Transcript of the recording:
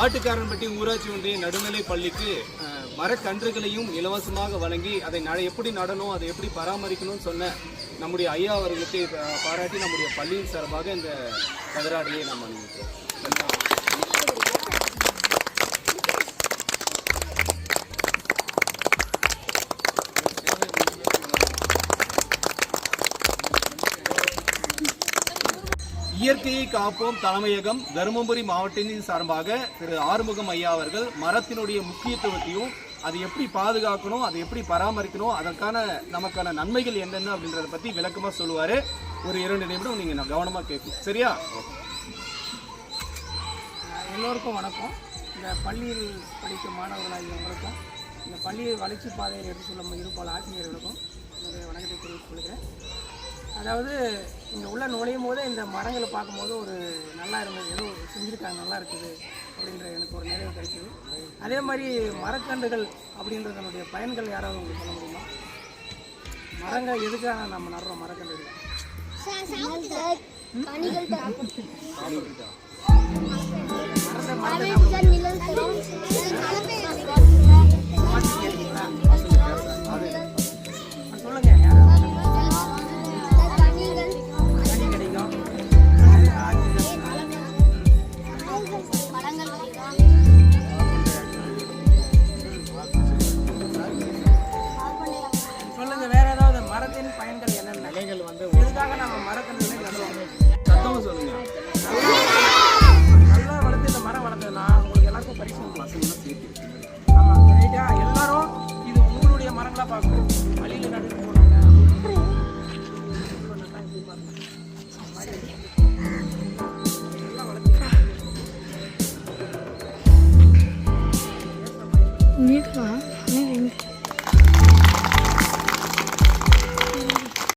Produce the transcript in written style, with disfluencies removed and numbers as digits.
ஆட்டுக்காரன்பட்டி ஊராட்சி ஒன்றிய நடுநிலை பள்ளிக்கு மரக்கன்றுகளையும் இலவசமாக வழங்கி அதை எப்படி நடணும், அதை எப்படி பராமரிக்கணும்னு சொன்ன நம்முடைய ஐயா அவர்களுக்கு பாராட்டி நம்முடைய பள்ளியின் சார்பாக இந்த கதராடையை நாம் அணிவிக்கிறோம். இயற்கையை காப்போம் தலைமையகம் தருமபுரி மாவட்டத்தின் சார்பாக திரு ஆறுமுகம் ஐயா அவர்கள் மரத்தினுடைய முக்கியத்துவத்தையும் அதை எப்படி பாதுகாக்கணும், அதை எப்படி பராமரிக்கணும், அதற்கான நமக்கான நன்மைகள் என்னென்ன அப்படின்றத பற்றி விளக்கமாக சொல்லுவார். ஒரு 2 நிமிடம் நீங்கள் கவனமாக கேட்கணும். சரியா? எல்லோருக்கும் வணக்கம். இந்த பள்ளியில் படிக்கும் மாணவர்களாகிய உங்களுக்கும் இந்த பள்ளியை வளர்ச்சி பாதையை எடுத்து சொல்லும் இருப்பால் ஆசிரியர்களுக்கும் என்னுடைய வணக்கத்தை தெரிவித்துக் கொள்கிறேன். அதாவது இங்கே உள்ள நுழையும் போதே இந்த மரங்களை பார்க்கும்போது ஒரு நல்லா இருந்தது, ஏதோ செஞ்சுருக்காங்க, நல்லா இருக்குது அப்படின்ற எனக்கு ஒரு நிறைவு கிடைக்குது. அதே மாதிரி மரக்கன்றுகள் அப்படின்றதனுடைய பயன்கள் யாராவது உங்களுக்கு சொல்ல முடியுமா? மரங்கள் எதுக்காக நம்ம நடுறோம்? மரக்கன்றுகள் சொல்லுங்க. சொல்லுங்க, வேற ஏதாவது மரத்தின் பயன்கள் என்னென்ன? இலைகள் வந்து எதுக்காக நம்ம மரக்கன்றுகளை நடுறோம்? சத்தமாக சொல்லுங்க. நல்லா வளர்த்து இந்த மரம் வளர்த்ததுன்னா உங்களுக்கு எல்லாருக்கும் பரிசு. ஆமாம், ரைட்டா? எல்லாரும்